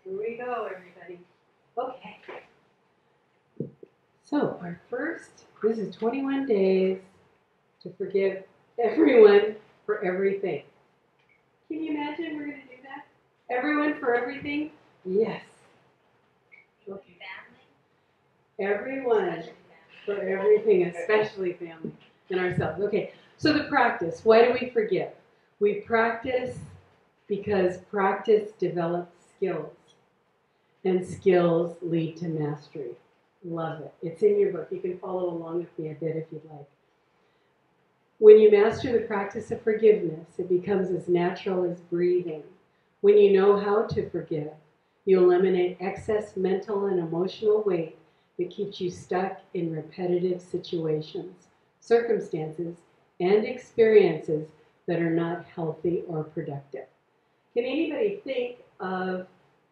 Here we go, everybody. Okay. So our first, this is 21 days to forgive everyone for everything. Can you imagine we're going to do that? Everyone for everything? Yes. Okay. Everyone for everything, especially family and ourselves. Okay, so the practice. Why do we forgive? We practice because practice develops skills, and skills lead to mastery. Love it. It's in your book. You can follow along with me a bit if you'd like. When you master the practice of forgiveness, it becomes as natural as breathing. When you know how to forgive, you eliminate excess mental and emotional weight that keeps you stuck in repetitive situations, circumstances, and experiences that are not healthy or productive. Can anybody think of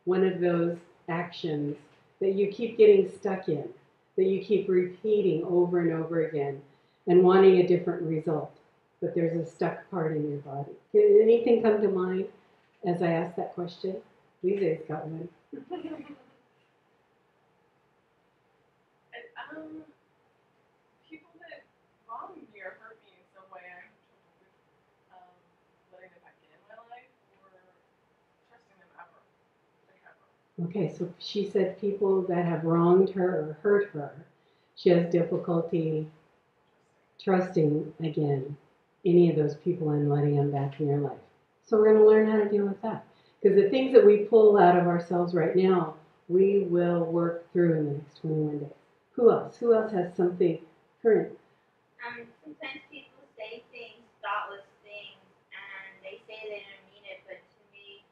one of those actions that you keep getting stuck in, that you keep repeating over and over again and wanting a different result, but there's a stuck part in your body? Did anything come to mind as I asked that question? Lisa's got one. People that wrong me or hurt me in some way, I have trouble with letting them back in my life or trusting them ever. Okay, so she said people that have wronged her or hurt her, she has difficulty trusting again any of those people and letting them back in your life. So we're going to learn how to deal with that. Because the things that we pull out of ourselves right now, we will work through in the next 21 days. Who else? Who else has something current? Sometimes people say things, thoughtless things, and they say they didn't mean it, but to me,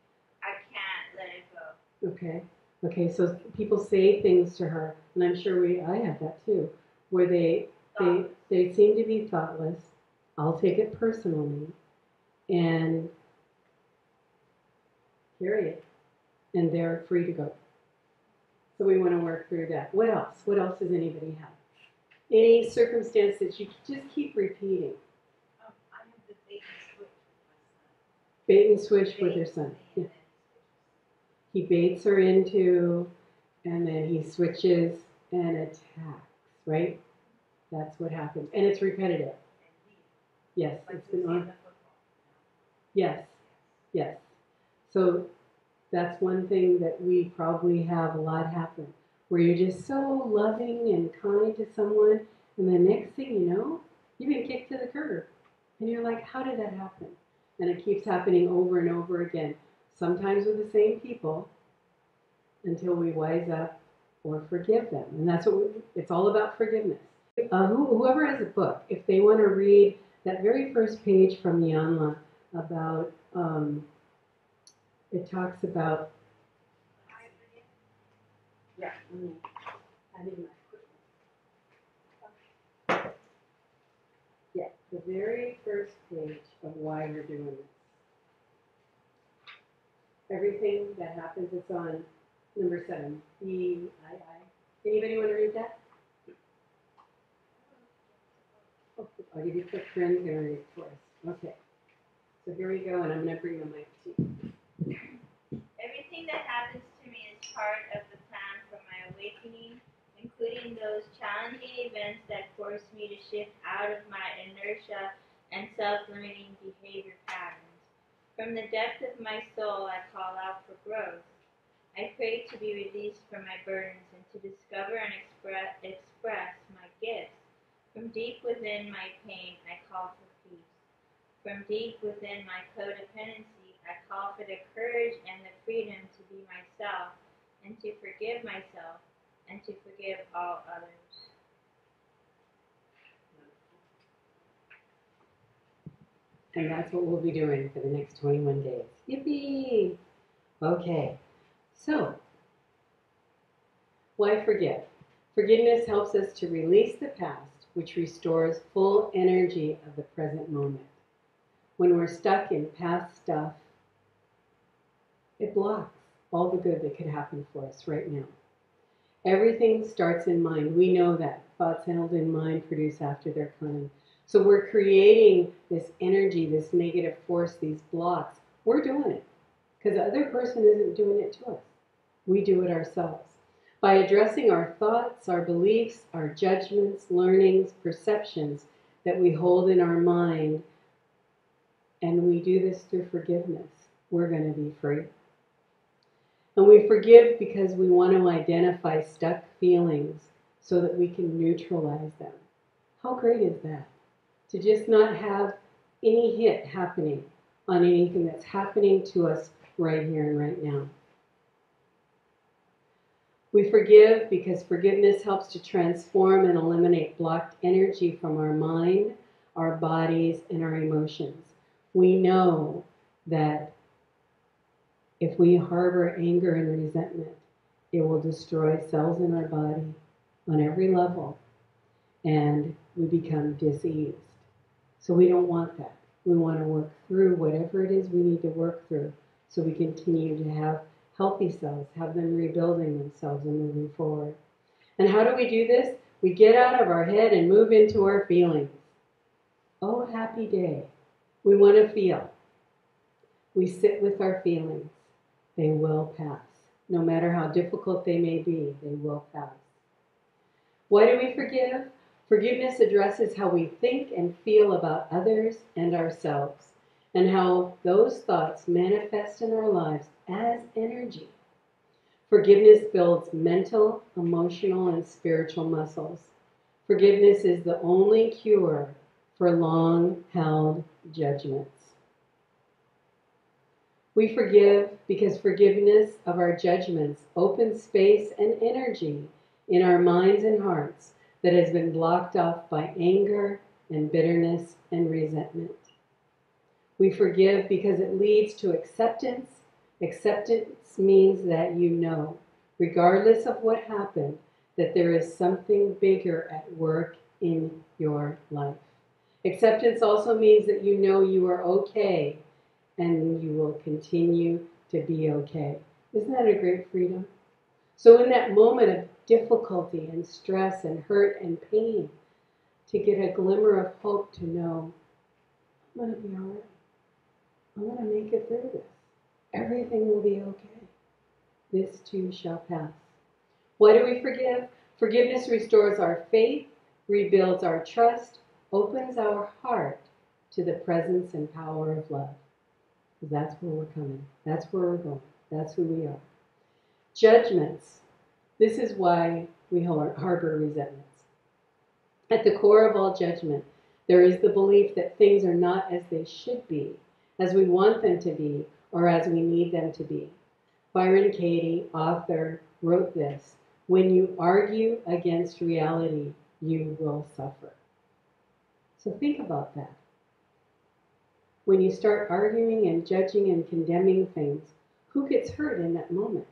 I can't let it go. Okay. Okay, so people say things to her, and I'm sure I have that too, where they seem to be thoughtless. I'll take it personally and carry it, and they're free to go. So we want to work through that. What else? What else does anybody have? Any circumstance that you just keep repeating? I have the bait and switch Bait and switch with my son. with your son. Yeah. He baits her into, and then he switches and attacks, right? That's what happens. And it's repetitive. Yes, it's been on. Yes, yes. So that's one thing that we probably have a lot happen, where you're just so loving and kind to someone, and the next thing you know, you've been kicked to the curb. And you're like, how did that happen? And it keeps happening over and over again, sometimes with the same people, until we wise up or forgive them. And that's what it's all about, forgiveness. Whoever has a book, if they want to read that very first page from Iyanla about, it talks about, yeah, I need my equipment. Yeah, the very first page of why we're doing this. Everything that happens, it's on number 7, BII. Anybody want to read that? Oh, I'll give you a quick friend going to read it for us. Okay. So here we go, and I'm going to bring the mic to you. Everything that happens to me is part of the plan for my awakening, including those challenging events that force me to shift out of my inertia and self-limiting behavior patterns. From the depth of my soul, I call out for growth. I pray to be released from my burdens and to discover and express my gifts. From deep within my pain, I call for peace. From deep within my codependency, I call for the courage and the freedom to be myself and to forgive myself and to forgive all others. And that's what we'll be doing for the next 21 days. Yippee! Okay, so why forgive? Forgiveness helps us to release the past, which restores full energy of the present moment. When we're stuck in past stuff, it blocks all the good that could happen for us right now. Everything starts in mind. We know that. Thoughts held in mind produce after their kind. So we're creating this energy, this negative force, these blocks. We're doing it because the other person isn't doing it to us. We do it ourselves. By addressing our thoughts, our beliefs, our judgments, learnings, perceptions that we hold in our mind, and we do this through forgiveness, we're going to be free. And we forgive because we want to identify stuck feelings so that we can neutralize them. How great is that? To just not have any hit happening on anything that's happening to us right here and right now. We forgive because forgiveness helps to transform and eliminate blocked energy from our mind, our bodies, and our emotions. We know that if we harbor anger and resentment, it will destroy cells in our body on every level, and we become diseased. So we don't want that. We want to work through whatever it is we need to work through so we continue to have healthy cells, have them rebuilding themselves and moving forward. And how do we do this? We get out of our head and move into our feelings. Oh, happy day. We want to feel. We sit with our feelings. They will pass. No matter how difficult they may be, they will pass. Why do we forgive? Forgiveness addresses how we think and feel about others and ourselves, and how those thoughts manifest in our lives as energy. Forgiveness builds mental, emotional, and spiritual muscles. Forgiveness is the only cure for long-held judgments. We forgive because forgiveness of our judgments opens space and energy in our minds and hearts that has been blocked off by anger and bitterness and resentment. We forgive because it leads to acceptance. Acceptance means that you know, regardless of what happened, that there is something bigger at work in your life. Acceptance also means that you know you are okay and you will continue to be okay. Isn't that a great freedom? So in that moment of difficulty and stress and hurt and pain, to get a glimmer of hope to know, I'm going to be all right. I'm going to make it through this. Everything will be okay. This too shall pass. Why do we forgive? Forgiveness restores our faith, rebuilds our trust, opens our heart to the presence and power of love. That's where we're coming. That's where we're going. That's who we are. Judgments. This is why we harbor resentments. At the core of all judgment, there is the belief that things are not as they should be, as we want them to be, or as we need them to be. Byron Katie, author, wrote this: when you argue against reality, you will suffer. So think about that. When you start arguing and judging and condemning things, who gets hurt in that moment?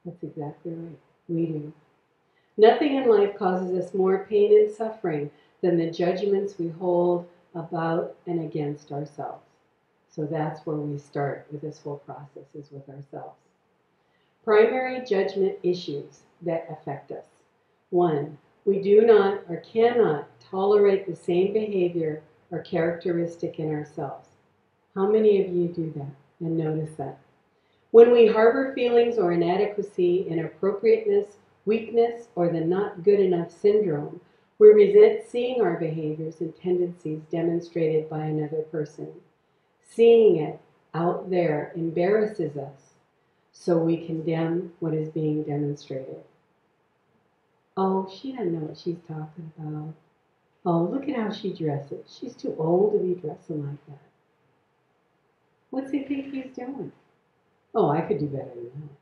That's exactly right. We do. Nothing in life causes us more pain and suffering than the judgments we hold about and against ourselves. So that's where we start with this whole process, is with ourselves. Primary judgment issues that affect us. 1, we do not or cannot tolerate the same behavior or characteristic in ourselves. How many of you do that and notice that? When we harbor feelings or inadequacy, inappropriateness, weakness, or the not good enough syndrome, we resent seeing our behaviors and tendencies demonstrated by another person. Seeing it out there embarrasses us, so we condemn what is being demonstrated. Oh, she doesn't know what she's talking about. Oh, look at how she dresses. She's too old to be dressing like that. What's he think he's doing? Oh, I could do better than that.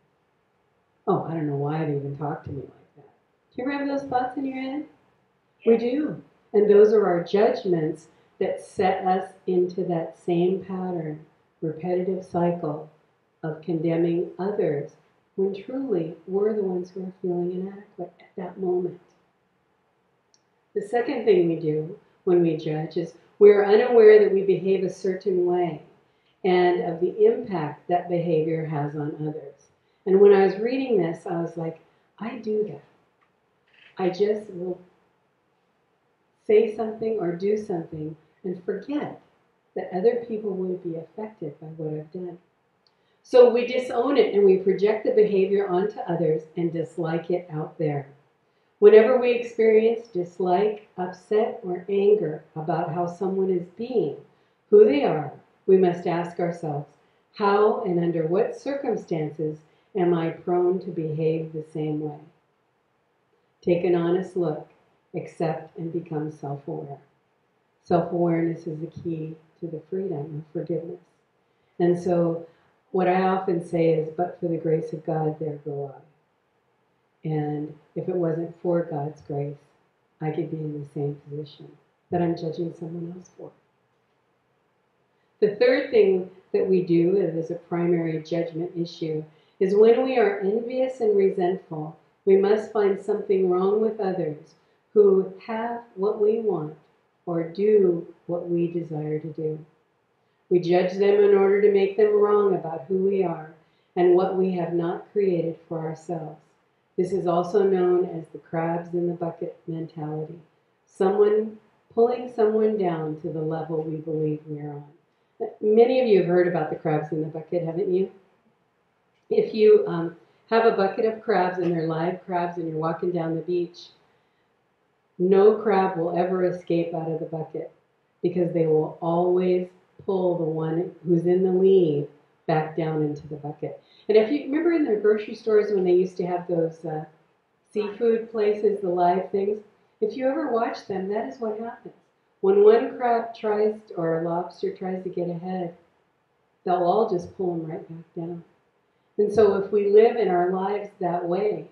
Oh, I don't know why they even talk to me like that. Do you ever have those thoughts in your head? Yeah. We do. And those are our judgments that set us into that same pattern, repetitive cycle of condemning others when truly we're the ones who are feeling inadequate at that moment. The second thing we do when we judge is we are unaware that we behave a certain way and of the impact that behavior has on others. And when I was reading this, I was like, I do that. I just will say something or do something and forget that other people would be affected by what I've done. So we disown it and we project the behavior onto others and dislike it out there. Whenever we experience dislike, upset, or anger about how someone is being, who they are, we must ask ourselves, how and under what circumstances am I prone to behave the same way? Take an honest look, accept, and become self-aware. Self-awareness is the key to the freedom of forgiveness. And so what I often say is, but for the grace of God, there go I. And if it wasn't for God's grace, I could be in the same position that I'm judging someone else for. The third thing that we do as a primary judgment issue is when we are envious and resentful, we must find something wrong with others who have what we want or do what we desire to do. We judge them in order to make them wrong about who we are and what we have not created for ourselves. This is also known as the crabs in the bucket mentality. Someone pulling someone down to the level we believe we are on. Many of you have heard about the crabs in the bucket, haven't you? If you have a bucket of crabs and they're live crabs and you're walking down the beach, no crab will ever escape out of the bucket because they will always pull the one who's in the lead back down into the bucket. And if you remember in the grocery stores when they used to have those seafood places, the live things, if you ever watch them, that is what happens. When one crab tries, or a lobster tries to get ahead, they'll all just pull them right back down. And so if we live in our lives that way,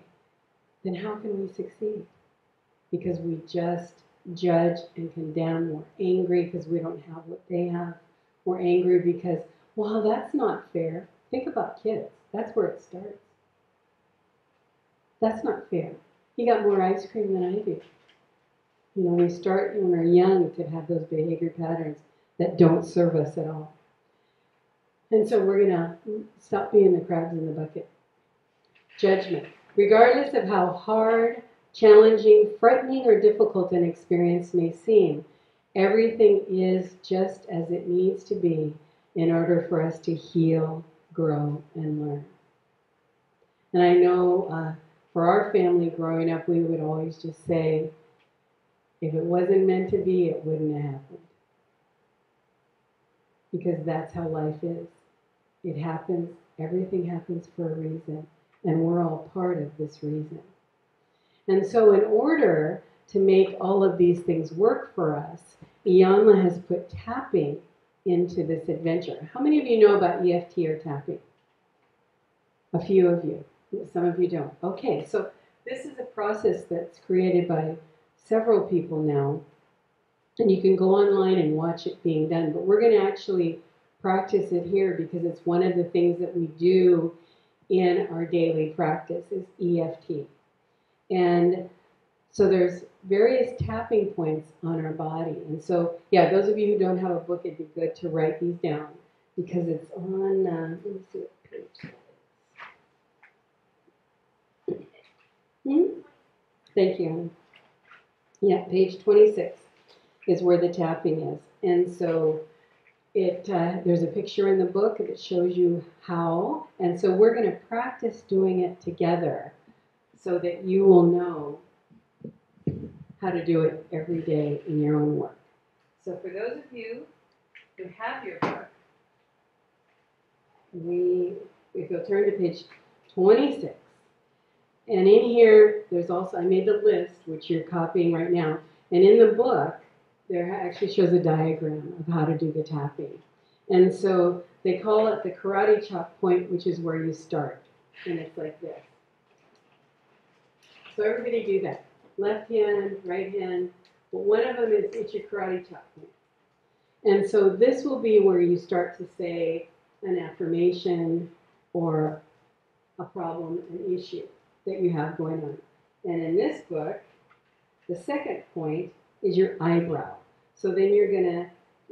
then how can we succeed? Because we just judge and condemn. We're angry because we don't have what they have. We're angry because, well, that's not fair. Think about kids. That's where it starts. That's not fair. You got more ice cream than I do. You know, we start when we're young to have those behavior patterns that don't serve us at all. And so we're going to stop being the crabs in the bucket. Judgment. Regardless of how hard, challenging, frightening, or difficult an experience may seem, everything is just as it needs to be in order for us to heal, grow, and learn. And I know for our family growing up, we would always just say, if it wasn't meant to be, it wouldn't have happened. Because that's how life is. It happens, everything happens for a reason, and we're all part of this reason. And so in order to make all of these things work for us, Iyanla has put tapping into this adventure. How many of you know about EFT or tapping? A few of you. Some of you don't. Okay, so this is a process that's created by several people now, and you can go online and watch it being done, but we're going to actually practice it here because it's one of the things that we do in our daily practice is EFT. And so there's various tapping points on our body. And so, yeah, those of you who don't have a book, it'd be good to write these down because it's on, let me see what page that is. Thank you. Yeah, page 26 is where the tapping is. And so there's a picture in the book that shows you how. And so we're going to practice doing it together so that you will know how to do it every day in your own work. So for those of you who have your book, if you'll turn to page 26, and in here, there's also, I made the list, which you're copying right now, and in the book, there actually shows a diagram of how to do the tapping. And so they call it the karate chop point, which is where you start, and it's like this. So everybody do that. Left hand, right hand, but one of them is it's your karate chop point. And so this will be where you start to say an affirmation or a problem, an issue that you have going on. And in this book, the second point is your eyebrow. So then you're going to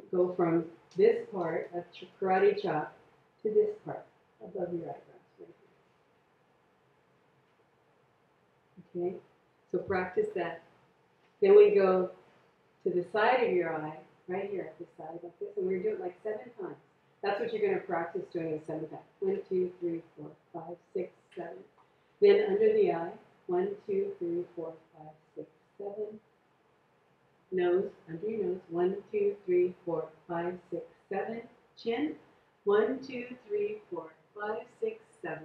go from this part of karate chop to this part above your eyebrows. Okay, so practice that. Then we go to the side of your eye, right here at the side like this, and we're going to do it like 7 times. That's what you're going to practice doing a 7 count. 1, 2, 3, 4, 5, 6, 7. Then under the eye. 1, 2, 3, 4, 5, 6, 7. Nose, under your nose. 1, 2, 3, 4, 5, 6, 7. Chin. 1, 2, 3, 4, 5, 6, 7.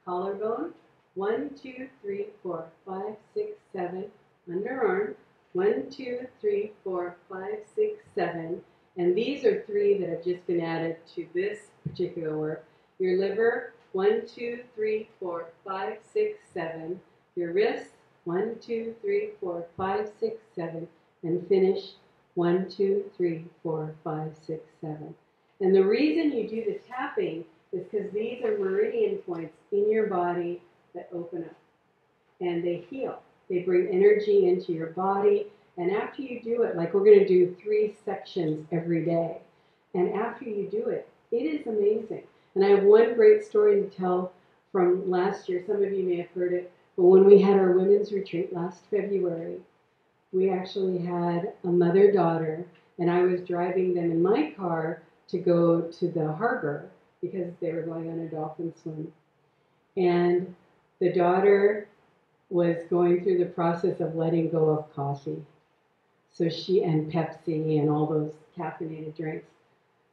Collarbone. 1, 2, 3, 4, 5, 6, 7. Underarm. 1, 2, 3, 4, 5, 6, 7. And these are 3 that have just been added to this particular work. Your liver. 1, 2, 3, 4, 5, 6, 7. Your wrists. 1, 2, 3, 4, 5, 6, 7. And finish 1, 2, 3, 4, 5, 6, 7. And the reason you do the tapping is because these are meridian points in your body that open up and they heal. They bring energy into your body. And after you do it, like we're going to do 3 sections every day. And after you do it, it is amazing. And I have one great story to tell from last year. Some of you may have heard it. But when we had our women's retreat last February, we actually had a mother-daughter, and I was driving them in my car to go to the harbor because they were going on a dolphin swim. And the daughter was going through the process of letting go of coffee. So and Pepsi and all those caffeinated drinks.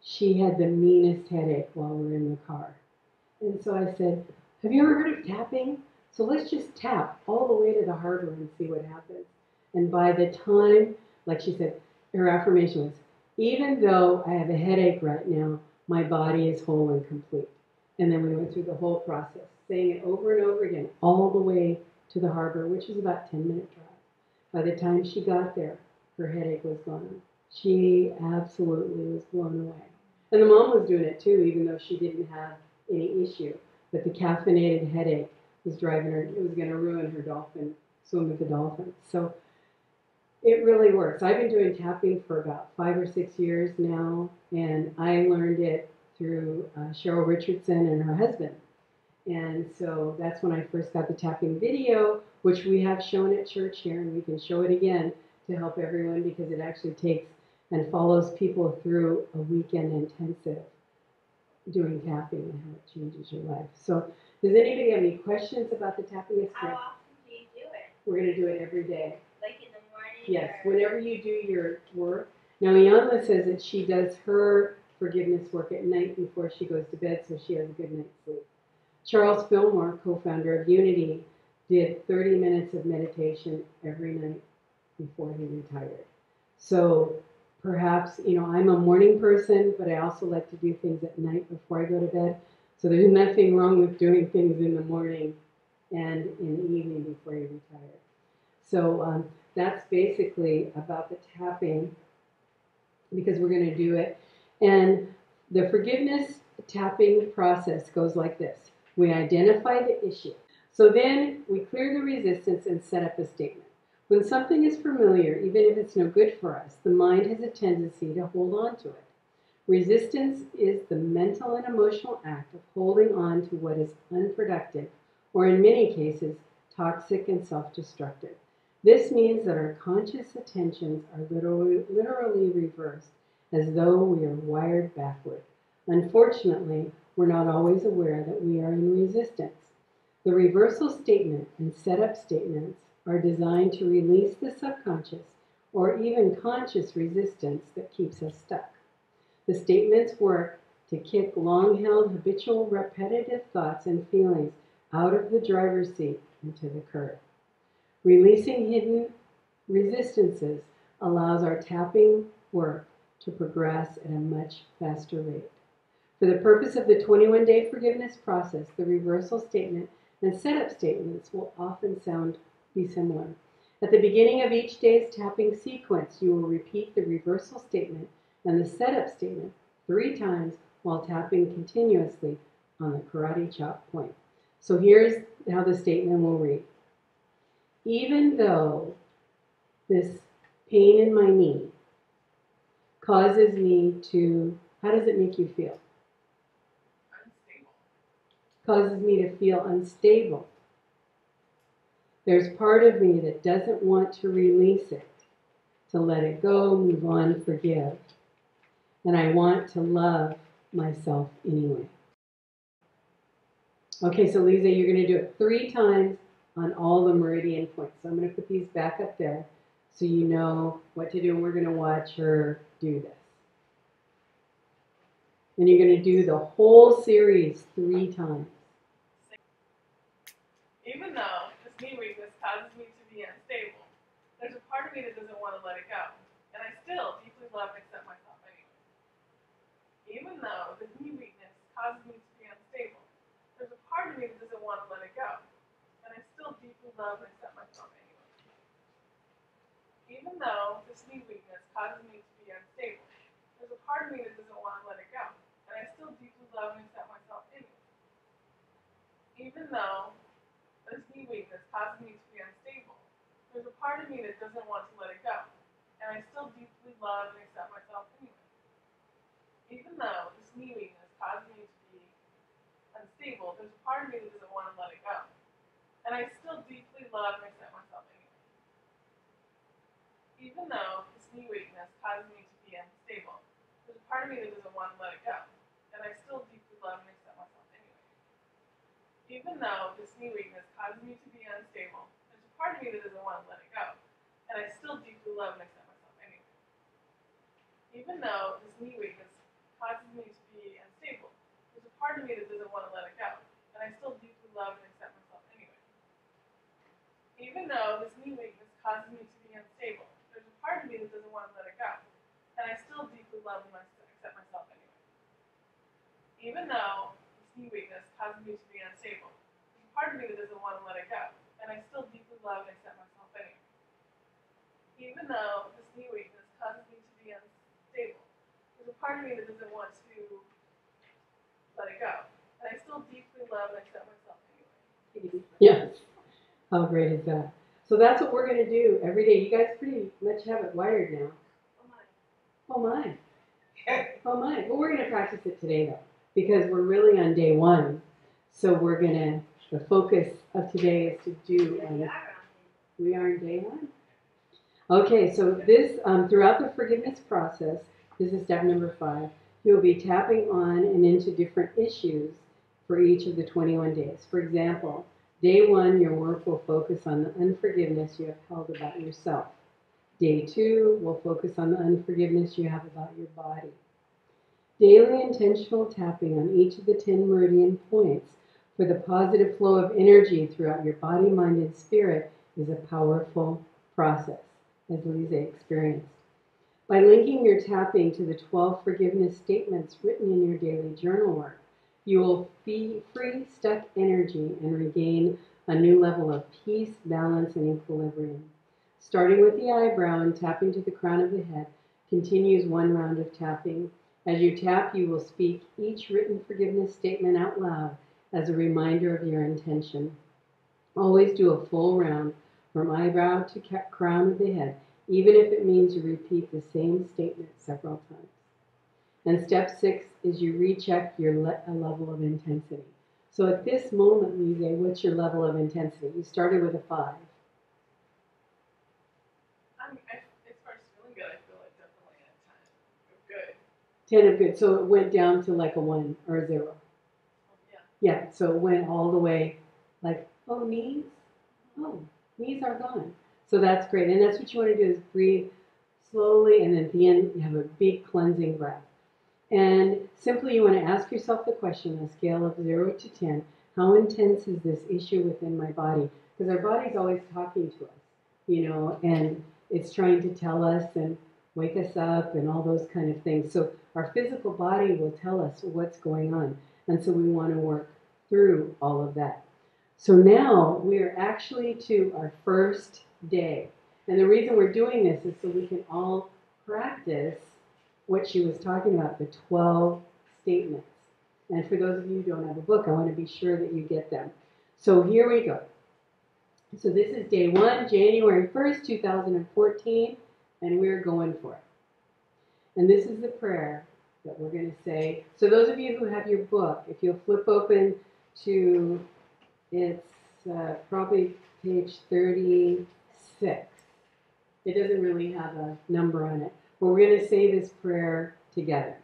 She had the meanest headache while we were in the car. And so I said, have you ever heard of tapping? So let's just tap all the way to the harbor and see what happens. And by the time, like she said, her affirmation was, even though I have a headache right now, my body is whole and complete. And then we went through the whole process, saying it over and over again, all the way to the harbor, which is about a 10-minute drive. By the time she got there, her headache was gone. She absolutely was blown away. And the mom was doing it too, even though she didn't have any issue. But the caffeinated headache was driving her, it was going to ruin her swim with the dolphins. So it really works. I've been doing tapping for about 5 or 6 years now, and I learned it through Cheryl Richardson and her husband. And so that's when I first got the tapping video, which we have shown at church here, and we can show it again to help everyone because it actually takes and follows people through a weekend intensive doing tapping and how it changes your life. So does anybody have any questions about the tapping experience? How often do you do it? We're going to do it every day. Like in the morning? Yes, or? whenever you do your work. Now, Iyanla says that she does her forgiveness work at night before she goes to bed so she has a good night's sleep. Charles Fillmore, co-founder of Unity, did 30 minutes of meditation every night before he retired. So perhaps, I'm a morning person, but I also like to do things at night before I go to bed. So there's nothing wrong with doing things in the morning and in the evening before you retire. So that's basically about the tapping because we're going to do it. And the forgiveness tapping process goes like this. We identify the issue. So then we clear the resistance and set up a statement. When something is familiar, even if it's no good for us, the mind has a tendency to hold on to it. Resistance is the mental and emotional act of holding on to what is unproductive, or in many cases, toxic and self-destructive. This means that our conscious attentions are literally reversed, as though we are wired backward. Unfortunately, we're not always aware that we are in resistance. The reversal statement and setup statements are designed to release the subconscious or even conscious resistance that keeps us stuck. The statements work to kick long-held, habitual, repetitive thoughts and feelings out of the driver's seat into the curb. Releasing hidden resistances allows our tapping work to progress at a much faster rate. For the purpose of the 21-day forgiveness process, the reversal statement and setup statements will often be similar. At the beginning of each day's tapping sequence, you will repeat the reversal statement and the setup statement 3 times while tapping continuously on the karate chop point. So here's how the statement will read. Even though this pain in my knee causes me to, how does it make you feel? Unstable. Causes me to feel unstable. There's part of me that doesn't want to release it, to let it go, move on, forgive. And I want to love myself anyway. Okay, so Lisa, you're going to do it 3 times on all the meridian points. So I'm going to put these back up there so you know what to do, and we're going to watch her do this. And you're going to do the whole series 3 times. Even though this knee weakness causes me to be unstable, there's a part of me that doesn't want to let it go, and I still deeply love and accept myself anyway. Even though this knee weakness causes me to be unstable, there's a part of me that doesn't want to let it go, and I still deeply love and accept myself anyway. Even though this knee weakness causes me to be unstable, there's a part of me that doesn't want to let it go, and I still deeply love and accept myself anyway. Even though this knee weakness causes me to be unstable, there's a part of me that doesn't want to let it go, and I still deeply love and accept myself anyway. Even though this knee weakness causes me to be unstable, there's a part of me that doesn't want to let it go, and I still deeply love and accept myself anyway. Even though this knee weakness causes me to be unstable, there's a part of me that doesn't want to let it go, and I still deeply love and accept myself anyway. Even though this knee weakness causes me to be unstable, there's a part of me that doesn't want to let it go, and I still deeply love and accept myself anyway. Even though this knee weakness causes me to be unstable, there's a part of me that doesn't want to let it go, and I still deeply love and accept myself anyway. Even though this knee weakness causes me to be unstable, there's a part of me that doesn't want to let it go, and I still deeply love and accept myself anyway. Even though this knee weakness causes me to be unstable, there's a part of me that doesn't want to let it go, and I still deeply love and accept myself anyway. Even though this knee weakness causes me to be unstable, there's a part of me that doesn't want to let it go, and I still deeply love and accept myself anyway. Yes. How great is that? So that's what we're going to do every day. You guys pretty much have it wired now. Oh my. Oh my. Well, we're going to practice it today though, because we're really on day 1. So we're going to, the focus of today is to do, we are on day 1. Okay, so this, throughout the forgiveness process, this is step number 5, you'll be tapping on and into different issues for each of the 21 days. For example, day 1, your work will focus on the unforgiveness you have held about yourself. Day 2 will focus on the unforgiveness you have about your body. Daily intentional tapping on each of the 10 meridian points for the positive flow of energy throughout your body, mind, and spirit is a powerful process, as Lisa experienced. By linking your tapping to the 12 forgiveness statements written in your daily journal work, you will free stuck energy and regain a new level of peace, balance, and equilibrium. Starting with the eyebrow and tapping to the crown of the head continues 1 round of tapping. As you tap, you will speak each written forgiveness statement out loud as a reminder of your intention. Always do a full round from eyebrow to crown of the head, even if it means you repeat the same statement several times. And step 6 is you recheck your level of intensity. So at this moment, Lise, what's your level of intensity? You started with a 5. As far as feeling good, I feel like definitely at 10 of good. 10 of good. So it went down to like a 1 or a 0. Yeah, so it went all the way like, oh, knees? Oh, knees are gone. So that's great. And that's what you want to do is breathe slowly, and then at the end, you have a big cleansing breath. And simply you want to ask yourself the question on a scale of 0 to 10, how intense is this issue within my body? Because our body's always talking to us, and it's trying to tell us and wake us up and all those kind of things. So our physical body will tell us what's going on. And so we want to work through all of that. So now we are actually to our first day. And the reason we're doing this is so we can all practice what she was talking about, the 12 statements. And for those of you who don't have a book, I want to be sure that you get them. So here we go. So this is day 1, January 1st, 2014, and we're going for it. And this is the prayer that we're going to say. So those of you who have your book, if you'll flip open to, it's probably page 36. It doesn't really have a number on it. But we're going to say this prayer together.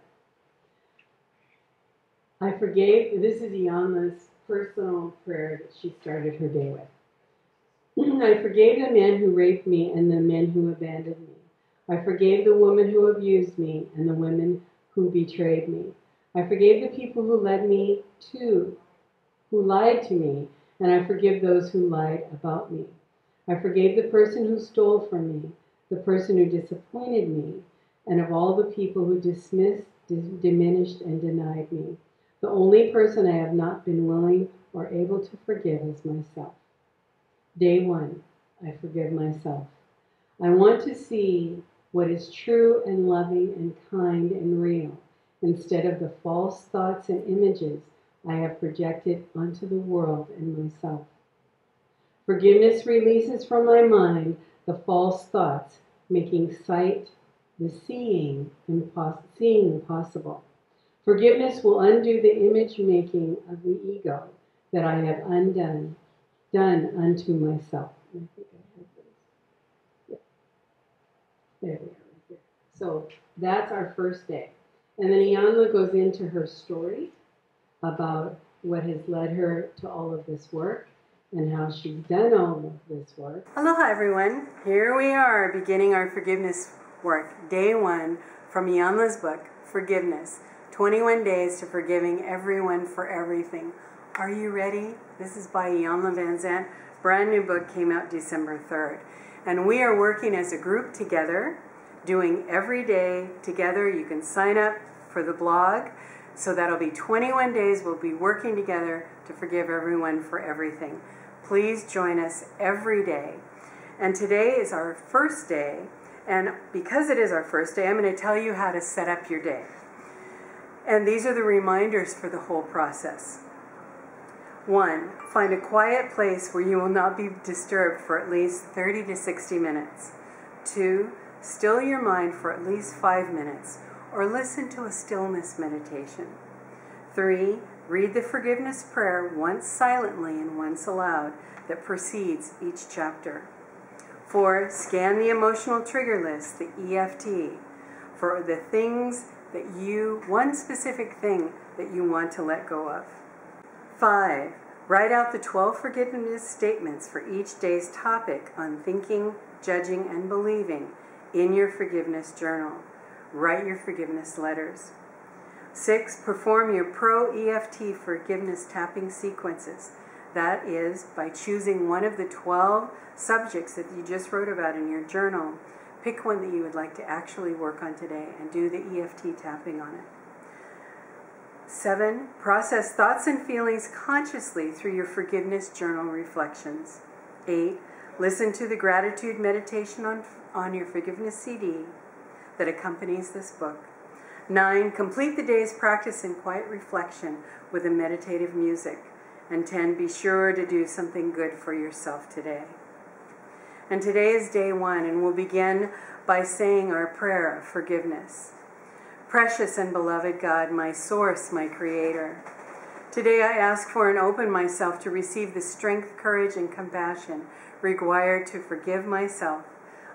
I forgave, this is Iyanla's personal prayer that she started her day with. I forgave the men who raped me and the men who abandoned me. I forgave the woman who abused me and the women who betrayed me. I forgave the people who who lied to me, and I forgive those who lied about me. I forgave the person who stole from me, the person who disappointed me, and of all the people who dismissed, diminished, and denied me. The only person I have not been willing or able to forgive is myself. Day 1, I forgive myself. I want to see what is true and loving and kind and real, instead of the false thoughts and images I have projected onto the world and myself. Forgiveness releases from my mind the false thoughts, making sight, the seeing impossible. Forgiveness will undo the image making of the ego that I have done unto myself. I think I have those. Yeah. There we are, right there. So that's our first day. And then Iyanla goes into her story about what has led her to all of this work and how she's done all of this work. Aloha everyone. Here we are beginning our forgiveness work. Day 1 from Iyanla's book, Forgiveness. 21 Days to Forgiving Everyone for Everything. Are you ready? This is by Iyanla Vanzant. Brand new book, came out December 3rd. And we are working as a group together, doing every day together. You can sign up for the blog. So that'll be 21 days. We'll be working together to forgive everyone for everything. Please join us every day. And today is our first day. And because it is our first day, I'm going to tell you how to set up your day. And these are the reminders for the whole process. 1, find a quiet place where you will not be disturbed for at least 30 to 60 minutes. 2, still your mind for at least 5 minutes, or listen to a stillness meditation. 3, read the forgiveness prayer once silently and once aloud that precedes each chapter. 4, scan the emotional trigger list, the EFT, for the things that one specific thing that you want to let go of. 5, write out the 12 forgiveness statements for each day's topic on thinking, judging, and believing in your forgiveness journal. Write your forgiveness letters. 6, perform your pro-EFT forgiveness tapping sequences. That is, by choosing one of the 12 subjects that you just wrote about in your journal, pick one that you would like to actually work on today and do the EFT tapping on it. 7, process thoughts and feelings consciously through your forgiveness journal reflections. 8, listen to the gratitude meditation on your forgiveness CD that accompanies this book. 9, complete the day's practice in quiet reflection with a meditative music. And 10, be sure to do something good for yourself today. And today is day 1, and we'll begin by saying our prayer of forgiveness. Precious and beloved God, my source, my creator, today I ask for and open myself to receive the strength, courage, and compassion required to forgive myself.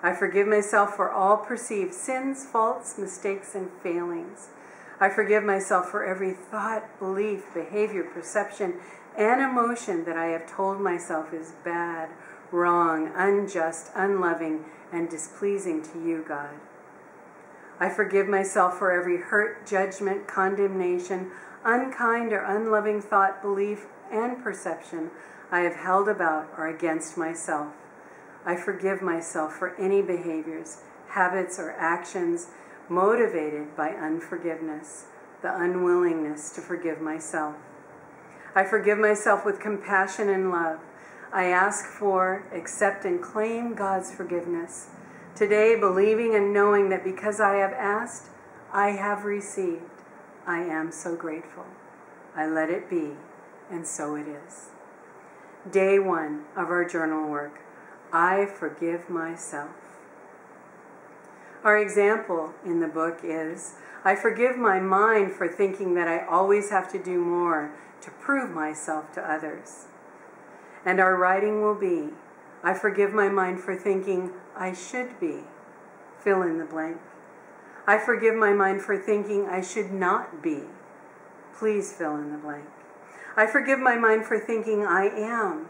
I forgive myself for all perceived sins, faults, mistakes, and failings. I forgive myself for every thought, belief, behavior, perception, and emotion that I have told myself is bad, wrong, unjust, unloving, and displeasing to you, God. I forgive myself for every hurt, judgment, condemnation, unkind or unloving thought, belief, and perception I have held about or against myself. I forgive myself for any behaviors, habits, or actions motivated by unforgiveness, the unwillingness to forgive myself. I forgive myself with compassion and love. I ask for, accept, and claim God's forgiveness. Today, believing and knowing that because I have asked, I have received. I am so grateful. I let it be, and so it is. Day 1 of our journal work. I forgive myself. Our example in the book is, I forgive my mind for thinking that I always have to do more to prove myself to others. And our writing will be, I forgive my mind for thinking I should be, fill in the blank. I forgive my mind for thinking I should not be, Please fill in the blank. I forgive my mind for thinking I am.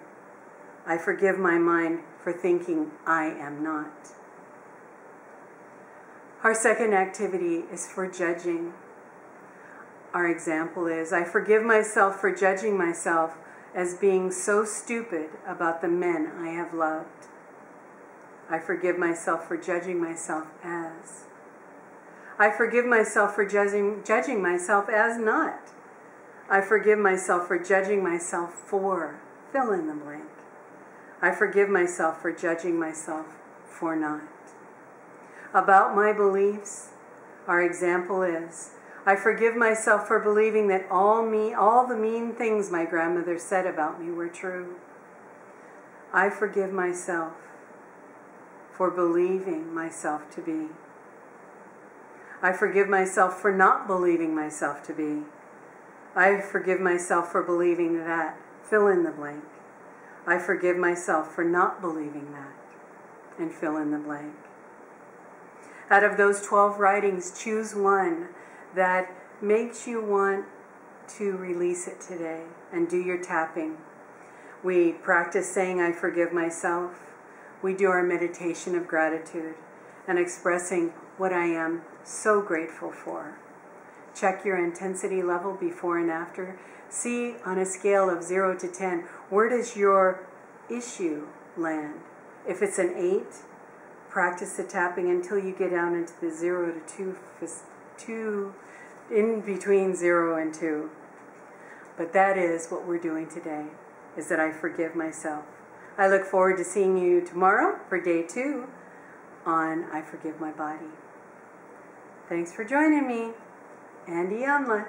I forgive my mind for thinking I am not. Our second activity is for judging. Our example is, I forgive myself for judging myself as being so stupid about the men I have loved. I forgive myself for judging myself as. I forgive myself for judging myself as not. I forgive myself for judging myself for. Fill in the blank. I forgive myself for judging myself for not. About my beliefs, our example is, I forgive myself for believing that all the mean things my grandmother said about me were true. I forgive myself for believing myself to be. I forgive myself for not believing myself to be. I forgive myself for believing that. Fill in the blank. I forgive myself for not believing that. And fill in the blank. Out of those 12 writings, choose one that makes you want to release it today and do your tapping. We practice saying, I forgive myself. We do our meditation of gratitude and expressing what I am so grateful for. Check your intensity level before and after. See on a scale of 0 to 10, where does your issue land? If it's an 8, practice the tapping until you get down into the 0 to 2, in between 0 and 2. But that is what we're doing today, is that I forgive myself. I look forward to seeing you tomorrow for day 2 on I Forgive My Body. Thanks for joining me, and Iyanla.